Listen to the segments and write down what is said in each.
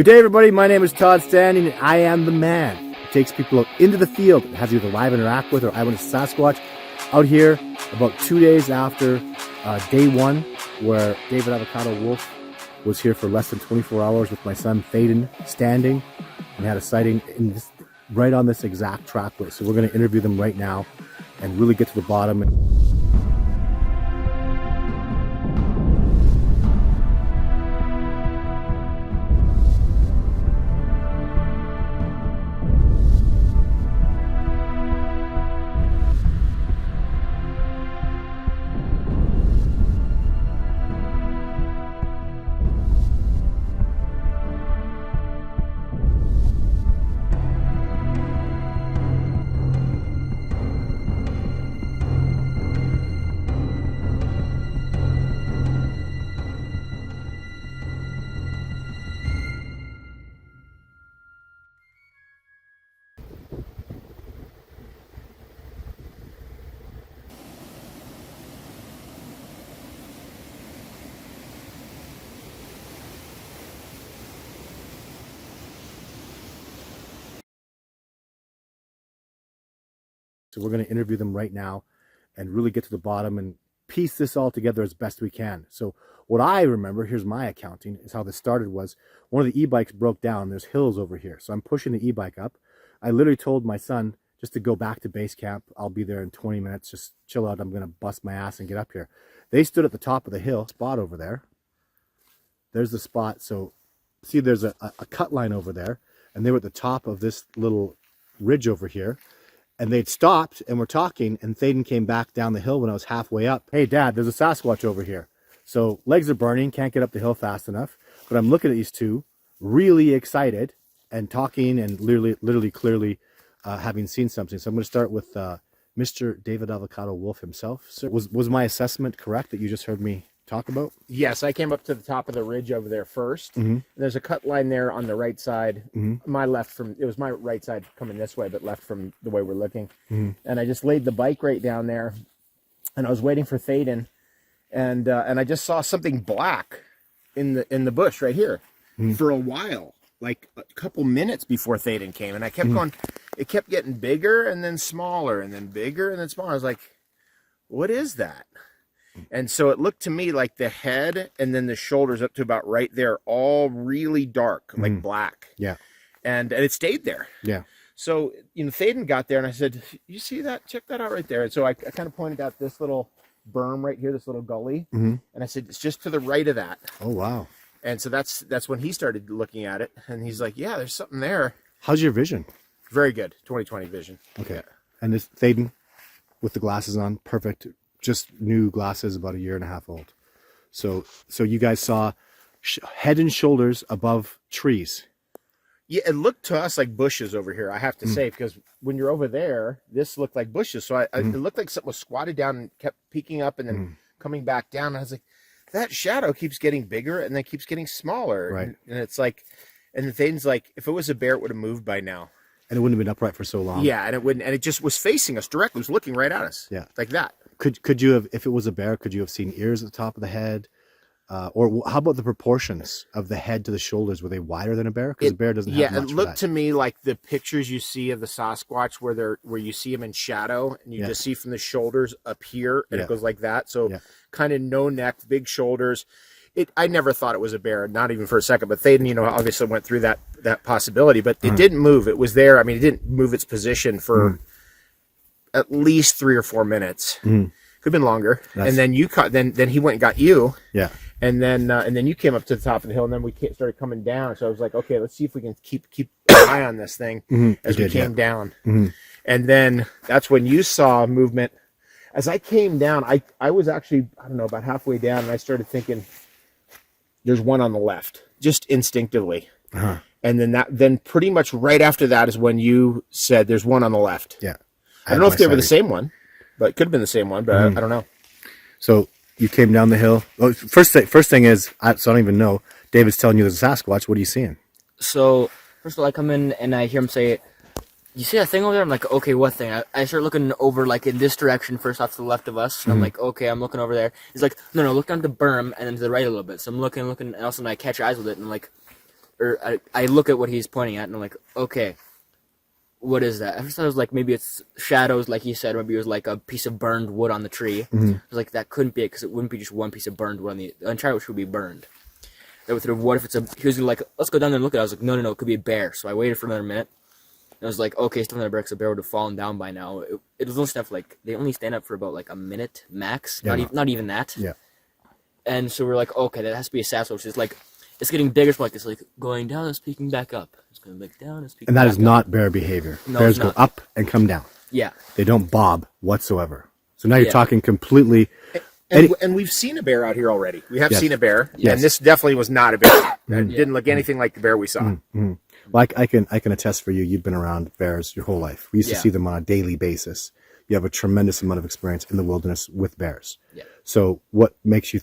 Good day, everybody. My name is Todd Standing, and I am the man who takes people out into the field and has either live interact with or eyewitness Sasquatch out here about 2 days after day one, where David Avocado Wolfe was here for less than 24 hours with my son Thaden Standing and had a sighting in this, right on this exact trackway. So we're going to interview them right now and really get to the bottom. So we're going to interview them right now and really get to the bottom and piece this all together as best we can. So what I remember, here's my accounting, is how this started was one of the e-bikes broke down. There's hills over here. So I'm pushing the e-bike up. I literally told my son just to go back to base camp. I'll be there in 20 minutes. Just chill out. I'm going to bust my ass and get up here. They stood at the top of the hill, spot over there. There's the spot. So see, there's a cut line over there. And they were at the top of this little ridge over here. And they'd stopped and were talking, and Thaden came back down the hill when I was halfway up. Hey, Dad, there's a Sasquatch over here. So legs are burning, can't get up the hill fast enough. But I'm looking at these two, really excited and talking and literally clearly having seen something. So I'm going to start with Mr. David Avocado Wolfe himself. Sir, was my assessment correct that you just heard me talk about? Yes, I came up to the top of the ridge over there first. Mm-hmm. There's a cut line there on the right side. Mm-hmm. My left from, it was my right side coming this way, but left from the way we're looking. Mm-hmm. And I just laid the bike right down there, and I was waiting for Thaden, and I just saw something black in the bush right here for a while, like a couple minutes before Thaden came, and I kept going. It kept getting bigger and then smaller and then bigger and then smaller. I was like, what is that? And so it looked to me like the head and then the shoulders up to about right there, all really dark, like black. Yeah. And it stayed there. Yeah. So, Thaden got there and I said, you see that? Check that out right there. And so I kind of pointed out this little berm right here, this little gully. And I said, it's just to the right of that. Oh, wow. And so that's when he started looking at it. And he's like, yeah, there's something there. How's your vision? Very good. 20/20 vision. Okay. Yeah. And this Thaden with the glasses on, perfect. Just new glasses, about 1.5 years old. So you guys saw head and shoulders above trees. Yeah, it looked to us like bushes over here, I have to say, because when you're over there, this looked like bushes. So it looked like something was squatted down and kept peeking up and then coming back down. And I was like, that shadow keeps getting bigger and then keeps getting smaller. Right. And it's like, and the thing's like, if it was a bear, it would have moved by now. And it wouldn't have been upright for so long. Yeah, and it wouldn't, and it just was facing us directly. It was looking right at us. Yeah. Like that. Could you have, if it was a bear, could you have seen ears at the top of the head? Or how about the proportions of the head to the shoulders? Were they wider than a bear? Because a bear doesn't have much. Yeah, it looked to me like the pictures you see of the Sasquatch where you see him in shadow and you just see from the shoulders up here and it goes like that. So kind of no neck, big shoulders. I never thought it was a bear, not even for a second. But Thaden, obviously went through that possibility, but it didn't move. It was there. I mean, it didn't move its position for at least 3 or 4 minutes. Could have been longer. And then then he went and got you. Yeah. And then you came up to the top of the hill, and then we started coming down. So I was like, okay, let's see if we can keep an eye on this thing as we came down. And then that's when you saw movement. As I came down, I was actually, I don't know, about halfway down, and I started thinking, there's one on the left, just instinctively. And then pretty much right after that is when you said there's one on the left. Yeah. I don't know if they were the same one, but it could have been the same one, but I don't know. So you came down the hill. Oh, first thing is, so I don't even know. David's telling you there's a Sasquatch. What are you seeing? So first of all, I come in and I hear him say, you see that thing over there? I'm like, okay, what thing? I start looking over, like, in this direction, first off to the left of us. And I'm like, okay, I'm looking over there. He's like, no, look down the berm and then to the right a little bit. So I'm looking, and all of a sudden I catch eyes with it. And I'm like, I look at what he's pointing at, and I'm like, okay, what is that? At first I was like, maybe it's shadows, like he said. Maybe it was like a piece of burned wood on the tree. I was like, that couldn't be it, because it wouldn't be just one piece of burned wood on the entire wood should be burned. What if it's a? He was like, let's go down there and look at it. I was like, no, it could be a bear. So I waited for another minute. And I was like, okay, still another bear, because a bear would have fallen down by now. It was only stuff like they only stand up for about like a minute max, not even that. Yeah. And so we're like, okay, that has to be a Sasquatch. It's like it's getting bigger. So like it's like going down, it's peeking back up. It's going back down, it's peeking. And that back is up. not bear behavior. No, Bears it's go not. up and come down. Yeah. They don't bob whatsoever. So now you're Yeah. talking completely. And we've seen a bear out here already. We have Yes. seen a bear, Yes. and this definitely was not a bear. It didn't look anything like the bear we saw. Like I can attest for you. You've been around bears your whole life. We used to Yeah. see them on a daily basis. You have a tremendous amount of experience in the wilderness with bears. Yeah. So what makes you,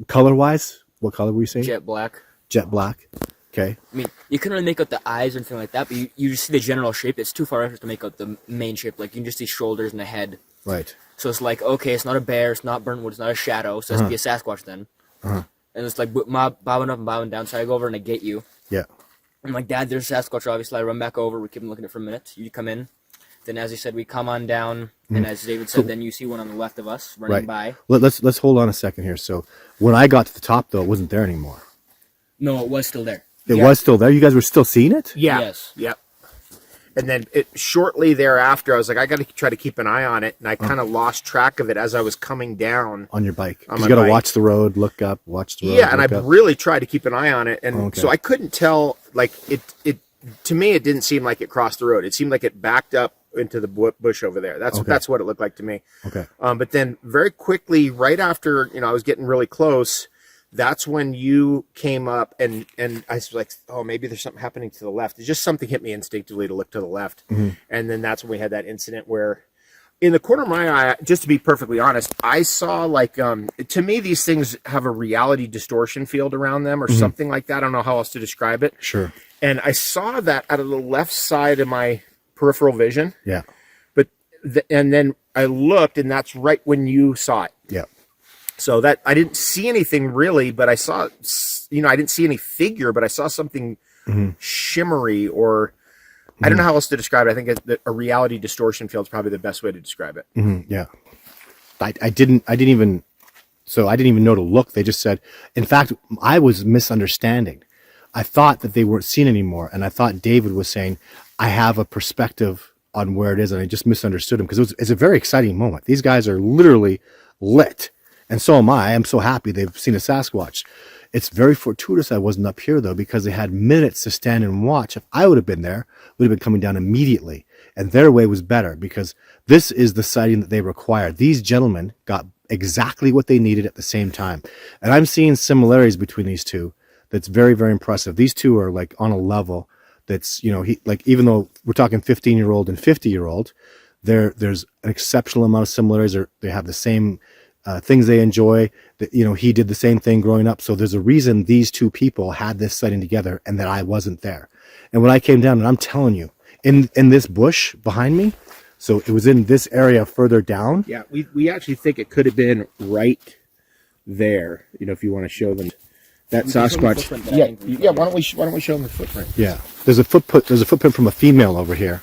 color-wise, what color were you saying? Jet black. Jet black. Okay. I mean, you couldn't really make out the eyes or anything like that, but you just see the general shape. It's too far out to make out the main shape. Like, you can just see shoulders and a head. Right. So it's like, okay, it's not a bear, it's not burnt wood, it's not a shadow, so it has to be a Sasquatch then. And it's like bobbing up and bobbing down, so I go over and I get you. Yeah. I'm like, Dad, there's a Sasquatch, obviously. I run back over, we keep looking at it for a minute. You come in. Then, as he said, we come on down, and as David said, then you see one on the left of us running by. Let's hold on a second here. So when I got to the top, though, it wasn't there anymore. No, it was still there. It was still there. You guys were still seeing it? Yeah. Yes. Yep. And then shortly thereafter, I was like, I got to try to keep an eye on it, and I kind of lost track of it as I was coming down On your bike. 'Cause on you my got to bike. watch the road, look up, watch the road. Yeah, and I look up. really tried to keep an eye on it, and Okay. so I couldn't tell. Like it to me, it didn't seem like it crossed the road. It seemed like it backed up into the bush over there. That's what it looked like to me. Okay. But then very quickly, right after I was getting really close, that's when you came up, and I was like, oh, maybe there's something happening to the left. It's just something hit me instinctively to look to the left, and then that's when we had that incident where, in the corner of my eye, just to be perfectly honest, I saw like to me these things have a reality distortion field around them or something like that. I don't know how else to describe it. Sure. And I saw that out of the left side of my peripheral vision. Yeah. But and then I looked, and that's right when you saw it. Yeah. So that I didn't see anything really, but I saw, I didn't see any figure, but I saw something shimmery, or I don't know how else to describe it. I think a reality distortion field is probably the best way to describe it. Yeah. I didn't even know to look. They just said, in fact, I was misunderstanding. I thought that they weren't seen anymore. And I thought David was saying, I have a perspective on where it is. And I just misunderstood him, because it's a very exciting moment. These guys are literally lit. And so am I. I'm so happy they've seen a Sasquatch. It's very fortuitous I wasn't up here, though, because they had minutes to stand and watch. If I would have been there, would have been coming down immediately. And their way was better, because this is the sighting that they required. These gentlemen got exactly what they needed at the same time. And I'm seeing similarities between these two that's very, very impressive. These two are like on a level that's, even though we're talking 15-year-old and 50-year-old, there's an exceptional amount of similarities. They have the same things they enjoy. That he did the same thing growing up. So there's a reason these two people had this sighting together, and that I wasn't there. And when I came down, and I'm telling you, in this bush behind me, so it was in this area further down. Yeah, we actually think it could have been right there. If you want to show them that Sasquatch. Yeah. Why don't we show them the footprint? Yeah, there's a footprint from a female over here.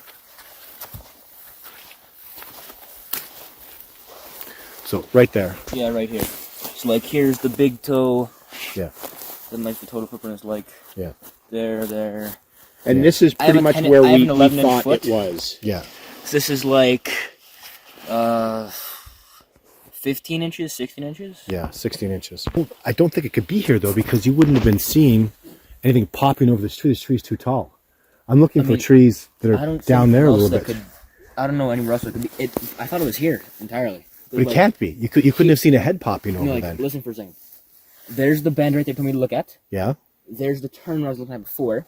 So right there. Yeah, right here. So like here's the big toe. Yeah. Then like the total footprint is like Yeah. there. And this is I have pretty a much 10 where I have we an 11-inch thought foot. it was. Yeah. So this is like 15 inches, 16 inches. Yeah, 16 inches. I don't think it could be here, though, because you wouldn't have been seeing anything popping over this tree. This tree's too tall. I'm looking for trees that I are don't down see there a anything little else bit. I don't know anywhere else it could be. I thought it was here entirely. But it can't be. You couldn't have seen a head popping over then. Listen for a second. There's the bend right there for me to look at. Yeah? There's the turn I was looking at before.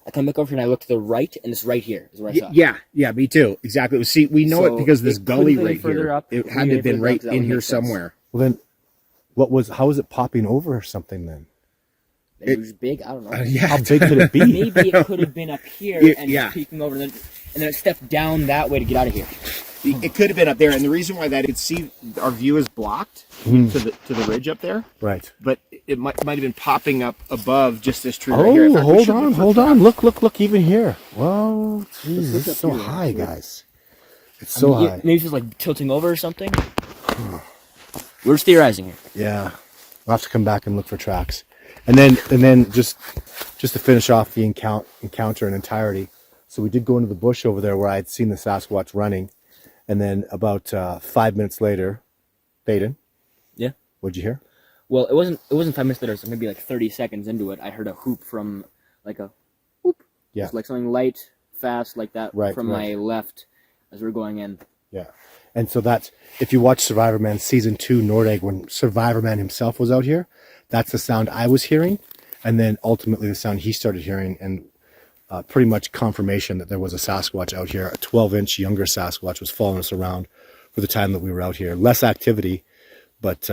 I come back over here and I look to the right, and it's right here is where I saw it. Yeah, me too. Exactly. See, we know So it because this it gully could've been right further here. up. It We had to made have been it right that in would here make sense. somewhere. Well, then, how is it popping over or something then? Maybe it was big. I don't know. Yeah. How big could it be? Maybe it could have been up here and Yeah. just peeking over, and then it stepped down that way to get out of here. It could have been up there, and the reason why that, you could see our view is blocked to the ridge up there. Right. But it might have been popping up above just this tree right here. In Oh, fact, we hold should on, look for hold tracks. on. Look, even here. Whoa, geez, look it's up so here, high, actually. guys. It's so high. Maybe it's just like tilting over or something. We're just theorizing here. Yeah, we'll have to come back and look for tracks, and then just to finish off the encounter in entirety. So we did go into the bush over there where I had seen the Sasquatch running, and then about 5 minutes later, Baden. Yeah. What'd you hear? Well, it wasn't 5 minutes later. So maybe like 30 seconds into it, I heard a hoop from like a whoop. Yeah. Just like something light, fast, like that from Right. my left as we were going in. Yeah. And so that's, if you watch Survivor Man season 2 Nordegg, when Survivor Man himself was out here, that's the sound I was hearing. And then ultimately the sound he started hearing, and pretty much confirmation that there was a Sasquatch out here. A 12-inch younger Sasquatch was following us around for the time that we were out here. Less activity, but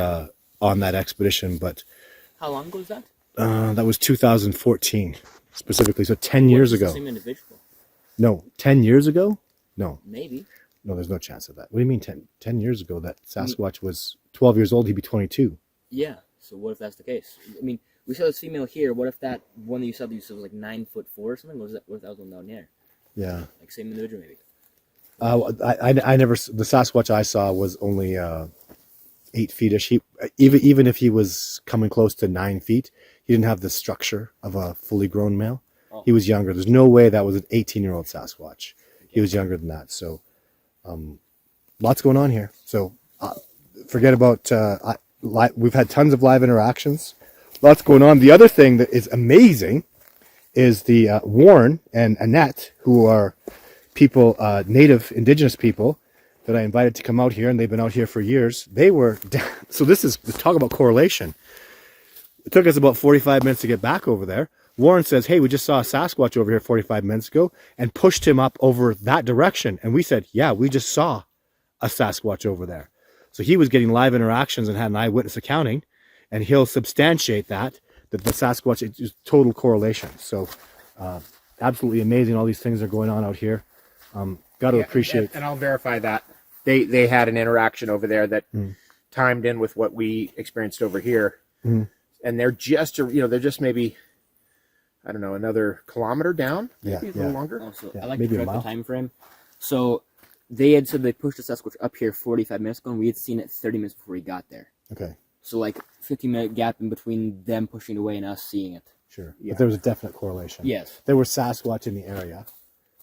on that expedition. But How long ago was that? that was 2014 specifically. So 10 years ago. The same individual. No, 10 years ago? No. Maybe. No, there's no chance of that. What do you mean 10 years ago? That Sasquatch was 12 years old. He'd be 22. Yeah. So what if that's the case? I mean, we saw this female here. What if that one that you saw was like 9'4" or something? What if that was one down here? Yeah. Like same individual maybe. I never, the Sasquatch I saw was only 8 feet-ish. He, even if he was coming close to 9 feet, he didn't have the structure of a fully grown male. Oh. He was younger. There's no way that was an 18-year-old Sasquatch. He was younger than that. So lots going on here. So forget about, we've had tons of live interactions. Lots going on. The other thing that is amazing is the Warren and Annette, who are people, native indigenous people that I invited to come out here, and they've been out here for years. They were, so this is, talk about correlation. It took us about 45 minutes to get back over there. Warren says, hey, we just saw a Sasquatch over here 45 minutes ago, and pushed him up over that direction. And we said, yeah, we just saw a Sasquatch over there. So he was getting live interactions and had an eyewitness accounting, and he'll substantiate that the Sasquatch is total correlation. So absolutely amazing. All these things are going on out here. Got to appreciate. And I'll verify that they had an interaction over there that timed in with what we experienced over here, and they're just maybe, I don't know, another kilometer down, maybe a little longer. Also, Yeah, I like maybe to a correct mile. the time frame. So they had said they pushed the Sasquatch up here 45 minutes ago, and we had seen it 30 minutes before we got there. Okay, So like 15-minute gap in between them pushing away and us seeing it. sure. Yeah. But there was a definite correlation. Yes. There were Sasquatch in the area,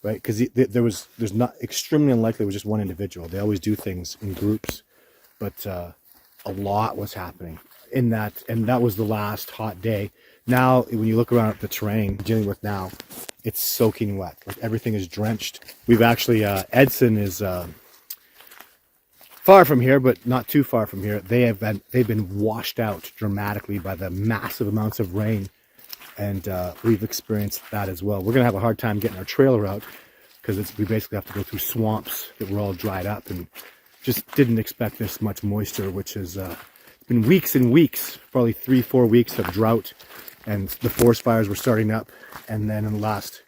right? Because there's not, extremely unlikely it was just one individual. They always do things in groups, but a lot was happening in that, and that was the last hot day. Now, when you look around at the terrain dealing with now, it's soaking wet. Like everything is drenched. We've actually, Edson is far from here, but not too far from here. They've been washed out dramatically by the massive amounts of rain, and we've experienced that as well. We're gonna have a hard time getting our trailer out because we basically have to go through swamps that were all dried up, and just didn't expect this much moisture, which has been weeks and weeks, probably 3-4 weeks of drought, and the forest fires were starting up, and then in the last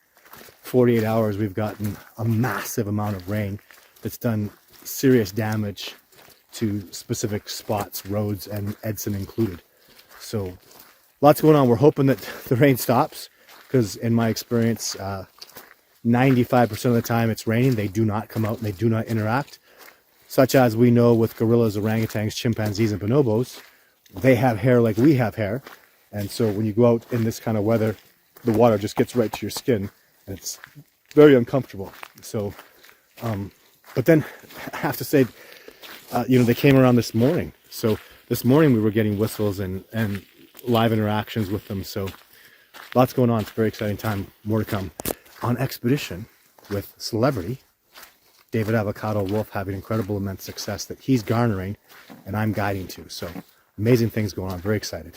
48 hours we've gotten a massive amount of rain that's done serious damage to specific spots, roads, and Edson included. So lots going on. We're hoping that the rain stops, because in my experience 95% of the time it's raining, they do not come out and they do not interact, such as we know with gorillas, orangutans, chimpanzees, and bonobos. They have hair like we have hair, and so when you go out in this kind of weather, the water just gets right to your skin, and it's very uncomfortable. So but then I have to say, they came around this morning. So this morning we were getting whistles and live interactions with them. So lots going on. It's a very exciting time. More to come. On expedition with celebrity David Avocado Wolfe, having incredible, immense success that he's garnering and I'm guiding to. So amazing things going on. Very excited.